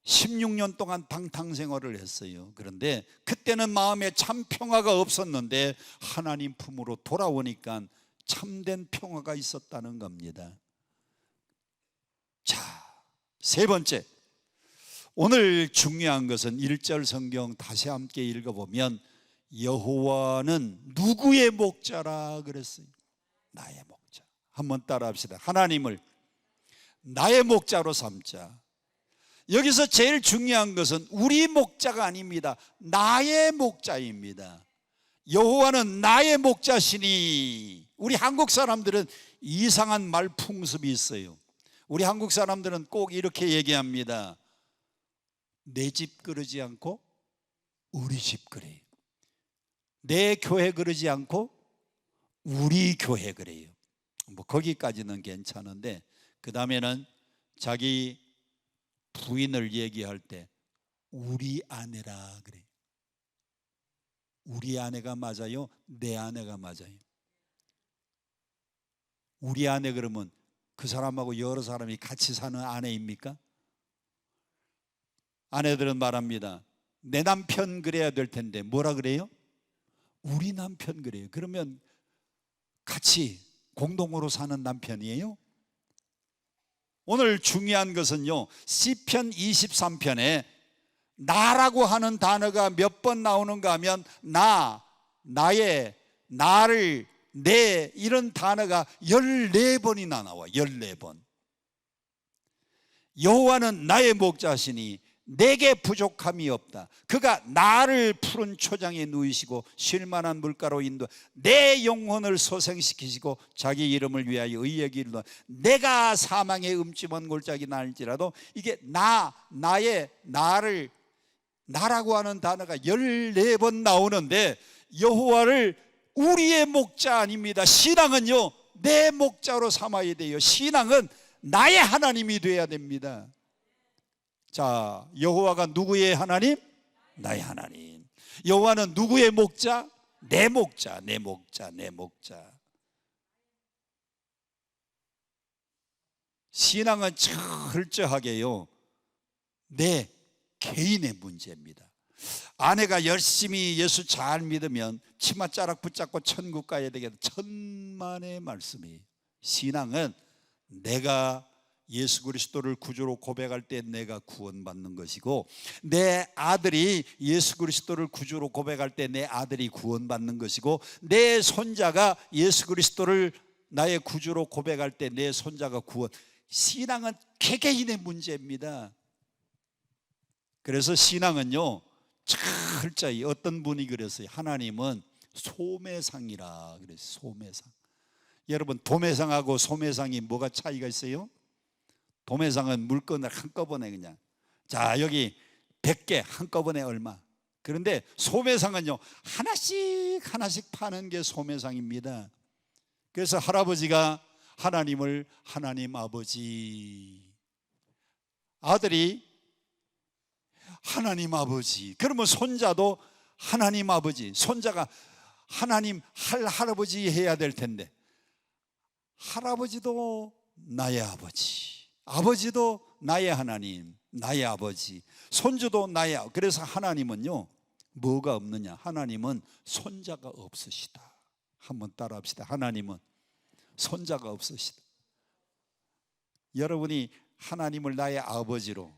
16년 동안 방탕 생활을 했어요. 그런데 그때는 마음에 참 평화가 없었는데 하나님 품으로 돌아오니까 참된 평화가 있었다는 겁니다. 자, 세 번째, 오늘 중요한 것은 1절 성경 다시 함께 읽어보면 여호와는 누구의 목자라 그랬어요? 나의 목자. 한번 따라 합시다. 하나님을 나의 목자로 삼자. 여기서 제일 중요한 것은 우리 목자가 아닙니다. 나의 목자입니다. 여호와는 나의 목자시니. 우리 한국 사람들은 이상한 말 풍습이 있어요. 우리 한국 사람들은 꼭 이렇게 얘기합니다. 내 집 그러지 않고 우리 집 그래요. 내 교회 그러지 않고 우리 교회 그래요. 뭐 거기까지는 괜찮은데 그 다음에는 자기 부인을 얘기할 때 우리 아내라 그래요. 우리 아내가 맞아요? 내 아내가 맞아요? 우리 아내 그러면 그 사람하고 여러 사람이 같이 사는 아내입니까? 아내들은 말합니다. 내 남편 그래야 될 텐데 뭐라 그래요? 우리 남편 그래요. 그러면 같이 공동으로 사는 남편이에요? 오늘 중요한 것은요, 시편 23편에 나라고 하는 단어가 몇 번 나오는가 하면 나, 나의, 나를, 내 이런 단어가 14번이나 나와요. 14번. 여호와는 나의 목자시니 내게 부족함이 없다. 그가 나를 푸른 초장에 누이시고 쉴만한 물가로 인도 내 영혼을 소생시키시고 자기 이름을 위하여 의의 길로 내가 사망의 음침한 골짜기 날지라도 이게 나의 나를 나라고 하는 단어가 14번 나오는데 여호와를 우리의 목자 아닙니다. 신앙은요 내 목자로 삼아야 돼요. 신앙은 나의 하나님이 돼야 됩니다. 자, 여호와가 누구의 하나님? 나의 하나님. 여호와는 누구의 목자? 내 목자, 내 목자, 내 목자. 신앙은 철저하게요 내 개인의 문제입니다. 아내가 열심히 예수 잘 믿으면 치맛자락 붙잡고 천국 가야 되겠다. 천만의 말씀이. 신앙은 내가 예수 그리스도를 구주로 고백할 때 내가 구원받는 것이고 내 아들이 예수 그리스도를 구주로 고백할 때 내 아들이 구원받는 것이고 내 손자가 예수 그리스도를 나의 구주로 고백할 때 내 손자가 구원. 신앙은 개개인의 문제입니다. 그래서 신앙은요 철저히 어떤 분이 그랬어요. 하나님은 소매상이라 그랬어요. 소매상. 여러분 도매상하고 소매상이 뭐가 차이가 있어요? 도매상은 물건을 한꺼번에 그냥 자 여기 100개 한꺼번에 얼마. 그런데 소매상은요 하나씩 하나씩 파는 게 소매상입니다. 그래서 할아버지가 하나님을 하나님 아버지, 아들이 하나님 아버지, 그러면 손자도 하나님 아버지, 손자가 하나님 할아버지 해야 될 텐데 할아버지도 나의 아버지, 아버지도 나의 하나님, 나의 아버지, 손주도 나의. 그래서 하나님은요, 뭐가 없느냐? 하나님은 손자가 없으시다. 한번 따라합시다. 하나님은 손자가 없으시다. 여러분이 하나님을 나의 아버지로,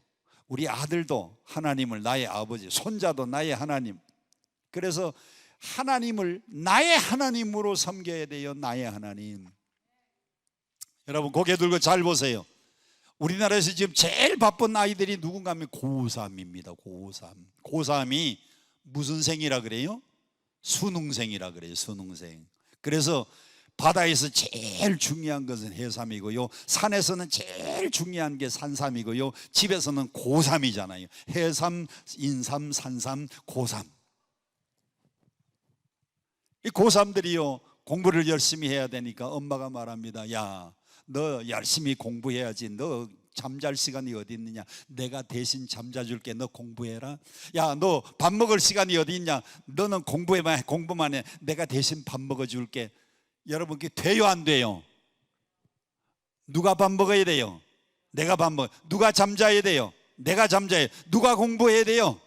우리 아들도 하나님을 나의 아버지, 손자도 나의 하나님. 그래서 하나님을 나의 하나님으로 섬겨야 돼요. 나의 하나님. 여러분 고개 들고 잘 보세요. 우리나라에서 지금 제일 바쁜 아이들이 누군가 하면 고3입니다. 고3. 고3이 무슨 생이라 그래요? 수능생이라 그래요. 수능생. 그래서 바다에서 제일 중요한 것은 해삼이고요, 산에서는 제일 중요한 게 산삼이고요, 집에서는 고삼이잖아요. 해삼, 인삼, 산삼, 고삼. 이 고3들이요 공부를 열심히 해야 되니까 엄마가 말합니다. 야, 너 열심히 공부해야지. 너 잠잘 시간이 어디 있느냐? 내가 대신 잠자줄게. 너 공부해라. 야, 너 밥 먹을 시간이 어디 있냐? 너는 공부만 해. 내가 대신 밥 먹어줄게. 여러분, 그게 돼요 안 돼요? 누가 밥 먹어야 돼요? 내가 밥 먹어. 누가 잠자야 돼요? 내가 잠자야 돼요. 누가 공부해야 돼요?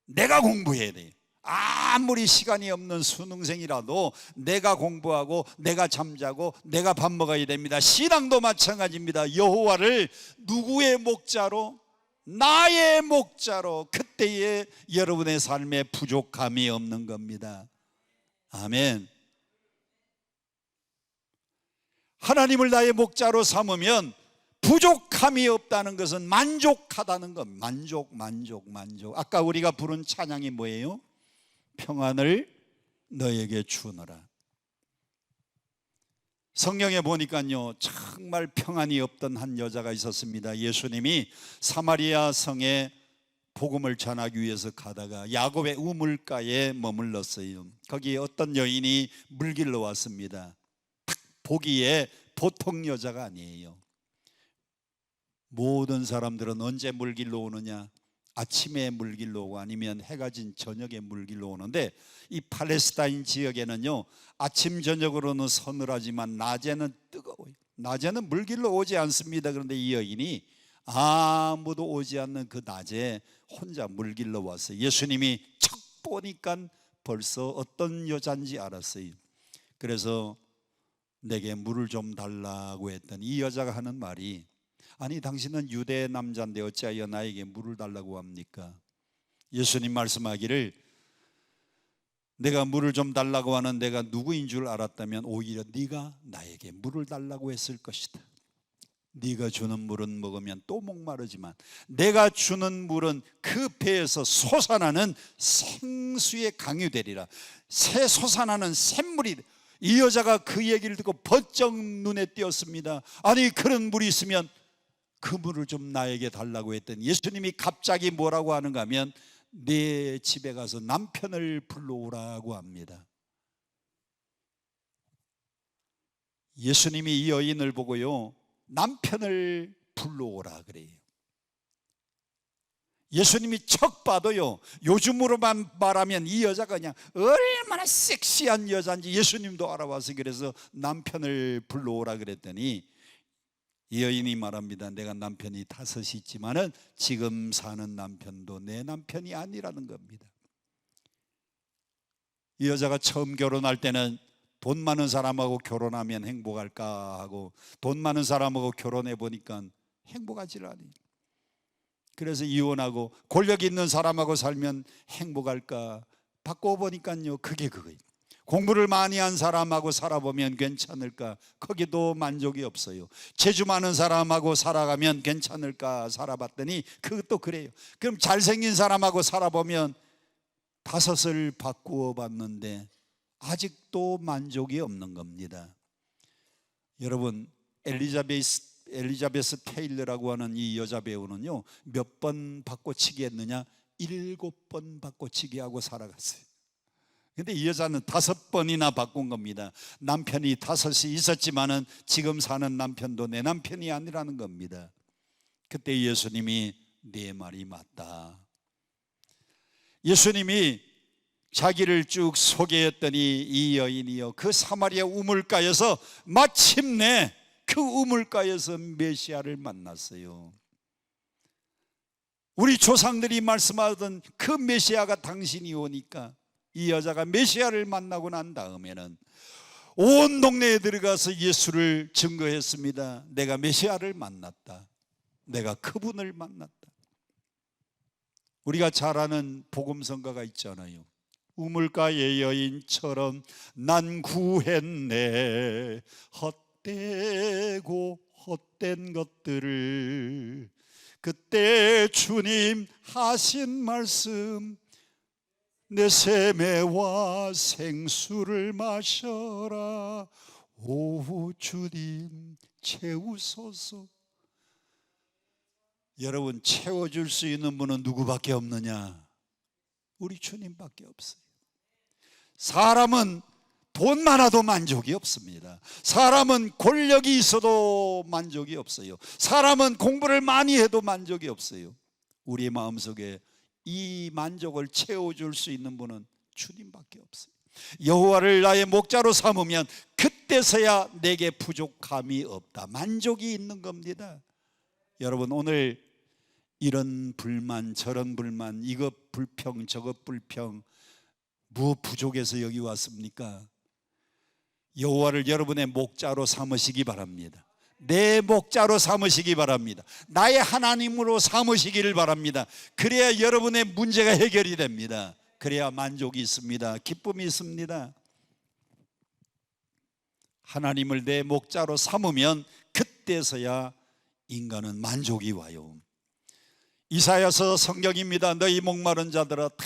내가 공부해야 돼요. 아무리 시간이 없는 수능생이라도 내가 공부하고 내가 잠자고 내가 밥 먹어야 됩니다. 신앙도 마찬가지입니다. 여호와를 누구의 목자로? 나의 목자로. 그때에 여러분의 삶에 부족함이 없는 겁니다. 아멘. 하나님을 나의 목자로 삼으면 부족함이 없다는 것은 만족하다는 것. 만족. 아까 우리가 부른 찬양이 뭐예요? 평안을 너에게 주노라. 성경에 보니까요 정말 평안이 없던 한 여자가 있었습니다. 예수님이 사마리아 성에 복음을 전하기 위해서 가다가 야곱의 우물가에 머물렀어요. 거기에 어떤 여인이 물길러 왔습니다. 딱 보기에 보통 여자가 아니에요. 모든 사람들은 언제 물길러 오느냐? 아침에 물길로 오고 아니면 해가 진 저녁에 물길로 오는데, 이 팔레스타인 지역에는요 아침 저녁으로는 서늘하지만 낮에는 뜨거워요. 낮에는 물길로 오지 않습니다. 그런데 이 여인이 아무도 오지 않는 그 낮에 혼자 물길로 왔어요. 예수님이 척 보니까 벌써 어떤 여자인지 알았어요. 그래서 내게 물을 좀 달라고 했더니 이 여자가 하는 말이, 아니 당신은 유대 남자인데 어찌하여 나에게 물을 달라고 합니까? 예수님 말씀하기를, 내가 물을 좀 달라고 하는 내가 누구인 줄 알았다면 오히려 네가 나에게 물을 달라고 했을 것이다. 네가 주는 물은 먹으면 또 목마르지만 내가 주는 물은 그 배에서 솟아나는 생수의 강이 되리라. 새 솟아나는 샘물이. 이 여자가 그 얘기를 듣고 번쩍 눈에 띄었습니다. 아니 그런 물이 있으면 그 물을 좀 나에게 달라고 했더니 예수님이 갑자기 뭐라고 하는가 하면 내 집에 가서 남편을 불러오라고 합니다. 예수님이 이 여인을 보고요 남편을 불러오라 그래요. 예수님이 척 봐도요 요즘으로만 말하면 이 여자가 그냥 얼마나 섹시한 여자인지 예수님도 알아봐서 그래서 남편을 불러오라 그랬더니 이 여인이 말합니다. 내가 남편이 5이 있지만은 지금 사는 남편도 내 남편이 아니라는 겁니다. 이 여자가 처음 결혼할 때는 돈 많은 사람하고 결혼하면 행복할까 하고 돈 많은 사람하고 결혼해 보니까 행복하지 않아요. 그래서 이혼하고 권력 있는 사람하고 살면 행복할까 바꿔보니까요 그게 그거예요. 공부를 많이 한 사람하고 살아보면 괜찮을까? 거기도 만족이 없어요. 재주 많은 사람하고 살아가면 괜찮을까? 살아봤더니 그것도 그래요. 그럼 잘생긴 사람하고 살아보면 5을 바꾸어 봤는데 아직도 만족이 없는 겁니다. 여러분, 엘리자베스 테일러라고 하는 이 여자 배우는요 몇 번 바꿔치기 했느냐? 7번 바꿔치기 하고 살아갔어요. 근데 이 여자는 5번이나 바꾼 겁니다. 남편이 5이 있었지만은 지금 사는 남편도 내 남편이 아니라는 겁니다. 그때 예수님이 네 말이 맞다. 예수님이 자기를 쭉 소개했더니 이 여인이요 그 사마리아 우물가에서 마침내 그 우물가에서 메시아를 만났어요. 우리 조상들이 말씀하던 그 메시아가 당신이 오니까 이 여자가 메시아를 만나고 난 다음에는 온 동네에 들어가서 예수를 증거했습니다. 내가 메시아를 만났다. 내가 그분을 만났다. 우리가 잘 아는 복음성가가 있잖아요. 우물가의 여인처럼 난 구했네 헛되고 헛된 것들을. 그때 주님 하신 말씀 내 세매와 생수를 마셔라. 오 주님 채우소서. 여러분, 채워줄 수 있는 분은 누구밖에 없느냐? 우리 주님밖에 없어요. 사람은 돈 많아도 만족이 없습니다. 사람은 권력이 있어도 만족이 없어요. 사람은 공부를 많이 해도 만족이 없어요. 우리 마음속에 이 만족을 채워줄 수 있는 분은 주님밖에 없어요. 여호와를 나의 목자로 삼으면 그때서야 내게 부족함이 없다. 만족이 있는 겁니다. 여러분, 오늘 이런 불만 저런 불만, 이것 불평 저것 불평, 무엇 부족해서 여기 왔습니까? 여호와를 여러분의 목자로 삼으시기 바랍니다. 내 목자로 삼으시기 바랍니다. 나의 하나님으로 삼으시기를 바랍니다. 그래야 여러분의 문제가 해결이 됩니다. 그래야 만족이 있습니다. 기쁨이 있습니다. 하나님을 내 목자로 삼으면 그때서야 인간은 만족이 와요. 이사야서 성경입니다. 너희 목마른 자들아 다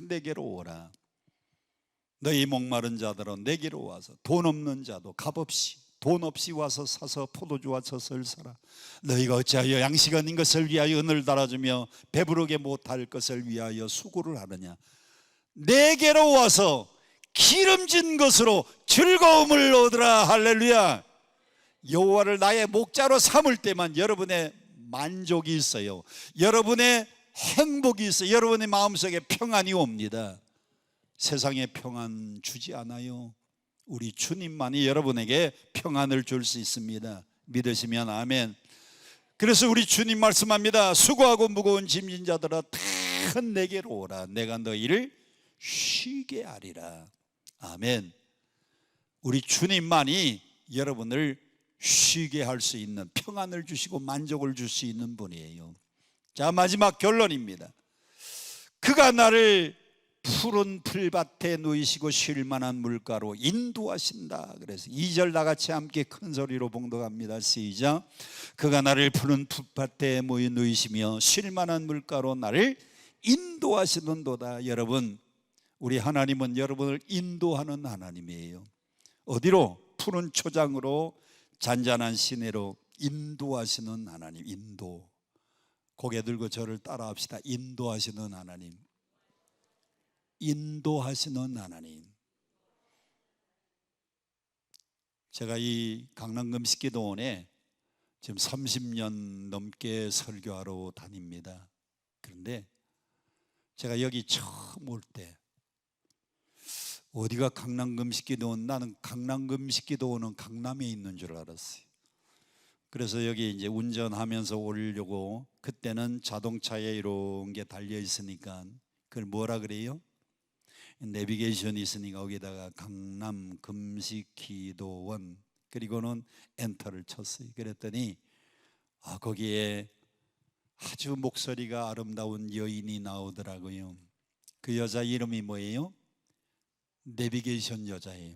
내게로 오라. 너희 목마른 자들아 내게로 와서 돈 없는 자도 값없이 돈 없이 와서 사서 포도주와 젖을 사라. 너희가 어찌하여 양식 아닌 것을 위하여 은을 달아주며 배부르게 못할 것을 위하여 수고를 하느냐. 내게로 와서 기름진 것으로 즐거움을 얻으라. 할렐루야. 여호와를 나의 목자로 삼을 때만 여러분의 만족이 있어요. 여러분의 행복이 있어요. 여러분의 마음속에 평안이 옵니다. 세상에 평안 주지 않아요. 우리 주님만이 여러분에게 평안을 줄 수 있습니다. 믿으시면 아멘. 그래서 우리 주님 말씀합니다. 수고하고 무거운 짐진 자들아 다 내게로 오라. 내가 너희를 쉬게 하리라. 아멘. 우리 주님만이 여러분을 쉬게 할 수 있는, 평안을 주시고 만족을 줄 수 있는 분이에요. 자, 마지막 결론입니다. 그가 나를 푸른 풀밭에 누이시고 쉴 만한 물가로 인도하신다. 그래서 2절 다 같이 함께 큰 소리로 봉독합니다. 시작. 그가 나를 푸른 풀밭에 누이시며 쉴 만한 물가로 나를 인도하시는도다. 여러분, 우리 하나님은 여러분을 인도하는 하나님이에요. 어디로? 푸른 초장으로, 잔잔한 시내로 인도하시는 하나님. 인도. 고개 들고 저를 따라합시다. 인도하시는 하나님. 인도하시는 하나님. 제가 이 강남금식기도원에 지금 30년 넘게 설교하러 다닙니다. 그런데 제가 여기 처음 올 때 어디가 강남금식기도원, 나는 강남금식기도원은 강남에 있는 줄 알았어요. 그래서 여기 이제 운전하면서 오려고, 그때는 자동차에 이런 게 달려 있으니까 그걸 뭐라 그래요? 내비게이션이 있으니까 거기다가 강남 금식기도원, 그리고는 엔터를 쳤어요. 그랬더니 거기에 아주 목소리가 아름다운 여인이 나오더라고요. 그 여자 이름이 뭐예요? 내비게이션 여자예요.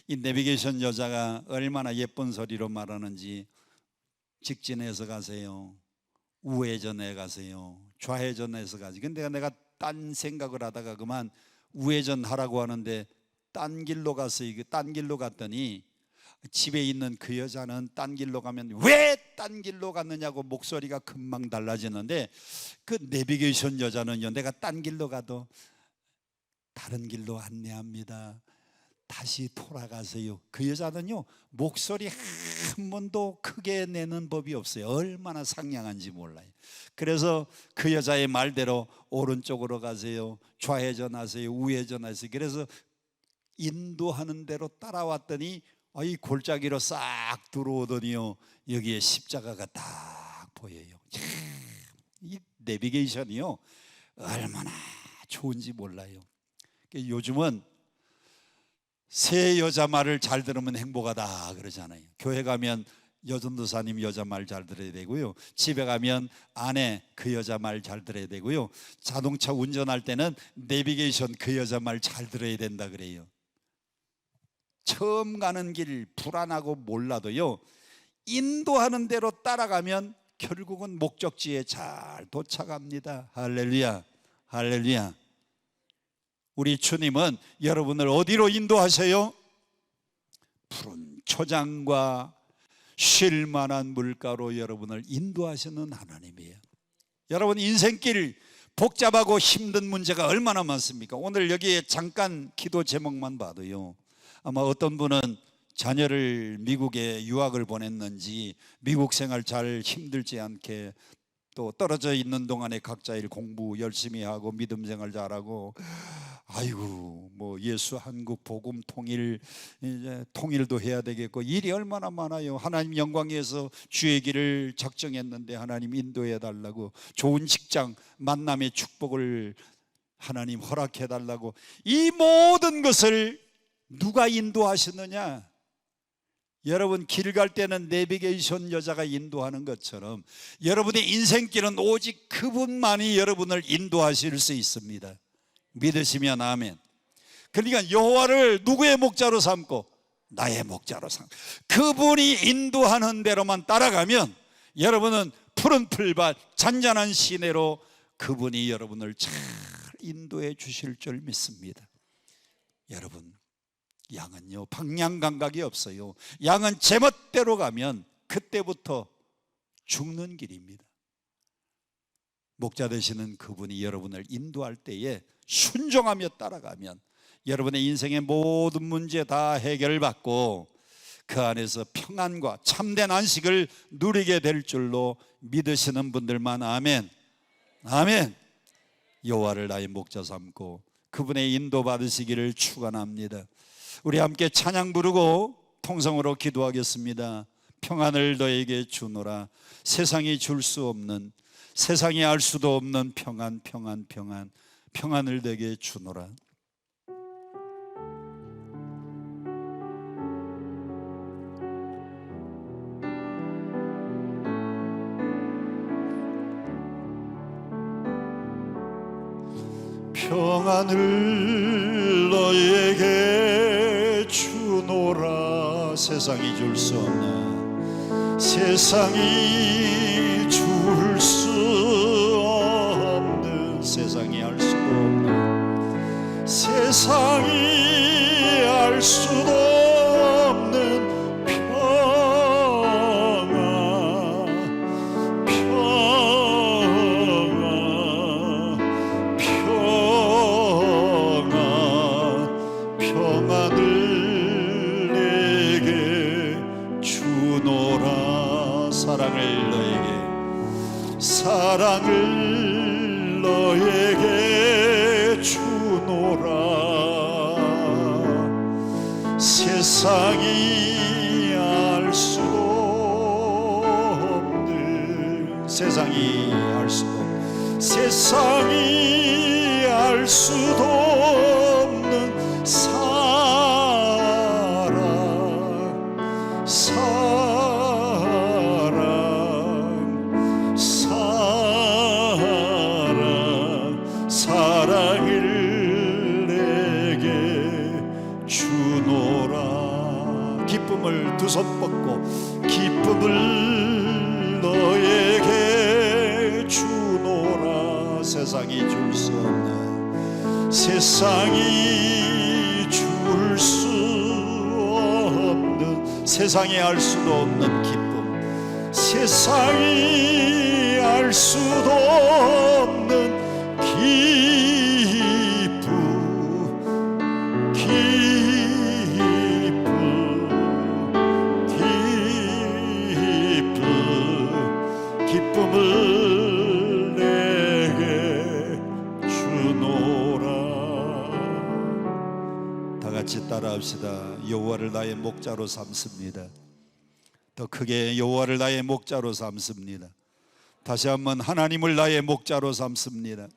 이 내비게이션 여자가 얼마나 예쁜 소리로 말하는지, 직진해서 가세요, 우회전해 가세요, 좌회전해서 가세요. 근데 내가 딴 생각을 하다가 그만 우회전 하라고 하는데 딴 길로 갔어요. 딴 길로 갔더니 집에 있는 그 여자는 딴 길로 가면 왜 딴 길로 갔느냐고 목소리가 금방 달라지는데, 그 내비게이션 여자는요, 내가 딴 길로 가도 다른 길로 안내합니다. 다시 돌아가세요. 그 여자는요 목소리 한 번도 크게 내는 법이 없어요. 얼마나 상냥한지 몰라요. 그래서 그 여자의 말대로 오른쪽으로 가세요, 좌회전하세요, 우회전하세요. 그래서 인도하는 대로 따라왔더니 이 골짜기로 싹 들어오더니요 여기에 십자가가 딱 보여요. 참, 이 내비게이션이요 얼마나 좋은지 몰라요. 요즘은 새 여자 말을 잘 들으면 행복하다 그러잖아요. 교회 가면 여전도사님 여자 말 잘 들어야 되고요, 집에 가면 아내 그 여자 말 잘 들어야 되고요, 자동차 운전할 때는 내비게이션 그 여자 말 잘 들어야 된다 그래요. 처음 가는 길 불안하고 몰라도요 인도하는 대로 따라가면 결국은 목적지에 잘 도착합니다. 할렐루야, 할렐루야. 우리 주님은 여러분을 어디로 인도하세요? 푸른 초장과 쉴 만한 물가로 여러분을 인도하시는 하나님이에요. 여러분 인생길 복잡하고 힘든 문제가 얼마나 많습니까? 오늘 여기에 잠깐 기도 제목만 봐도요 아마 어떤 분은 자녀를 미국에 유학을 보냈는지 미국 생활 잘 힘들지 않게 또 떨어져 있는 동안에 각자 일 공부 열심히 하고 믿음 생활 잘하고 아이고 뭐 예수 한국 복음 통일 이제 통일도 해야 되겠고 일이 얼마나 많아요. 하나님 영광 위해서 주의 길을 작정했는데 하나님 인도해 달라고, 좋은 직장 만남의 축복을 하나님 허락해 달라고, 이 모든 것을 누가 인도하시느냐? 여러분 길 갈 때는 내비게이션 여자가 인도하는 것처럼 여러분의 인생길은 오직 그분만이 여러분을 인도하실 수 있습니다. 믿으시면 아멘. 그러니까 여호와를 누구의 목자로 삼고? 나의 목자로 삼고, 그분이 인도하는 대로만 따라가면 여러분은 푸른 풀밭 잔잔한 시내로 그분이 여러분을 잘 인도해 주실 줄 믿습니다. 여러분 양은요 방향 감각이 없어요. 양은 제멋대로 가면 그때부터 죽는 길입니다. 목자 되시는 그분이 여러분을 인도할 때에 순종하며 따라가면 여러분의 인생의 모든 문제 다 해결받고 그 안에서 평안과 참된 안식을 누리게 될 줄로 믿으시는 분들만 아멘, 아멘. 여호와를 나의 목자 삼고 그분의 인도 받으시기를 축원합니다. 우리 함께 찬양 부르고 통성으로 기도하겠습니다. 평안을 너에게 주노라. 세상이 줄 수 없는, 세상이 알 수도 없는 평안, 평안, 평안, 평안을 너에게 주노라. 평안을 너에게 주노라. 세상이 줄 수 없는, 세상이 줄 수 없는, 세상이 알 수도 없는, 세상이 알 수도 없는 사랑을 너에게 주노라. 세상이 알 수도 없는, 세상이 알 수도 없는, 세상이 알 수도 없는 사랑, 사랑을 내게 주노라. 기쁨을 두 손 뻗고 기쁨을 너에게 주노라. 세상이 줄 수 없는, 세상이 줄 수 없는, 세상이 알 수도 없는 기쁨, 세상이 알 수도 없는 기쁨, 기쁨, 따라합시다. 여호와를 나의 목자로 삼습니다. 더 크게 여호와를 나의 목자로 삼습니다. 다시 한번 하나님을 나의 목자로 삼습니다.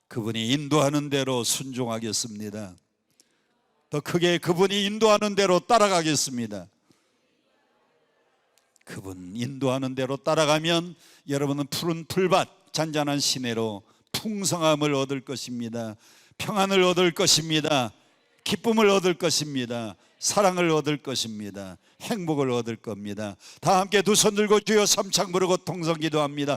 그분이 인도하는 대로 순종하겠습니다. 더 크게 그분이 인도하는 대로 따라가겠습니다. 그분 인도하는 대로 따라가면 여러분은 푸른 풀밭, 잔잔한 시내로 풍성함을 얻을 것입니다. 평안을 얻을 것입니다. 기쁨을 얻을 것입니다. 사랑을 얻을 것입니다. 행복을 얻을 겁니다. 다 함께 두 손 들고 주여 삼창 부르고 통성 기도합니다.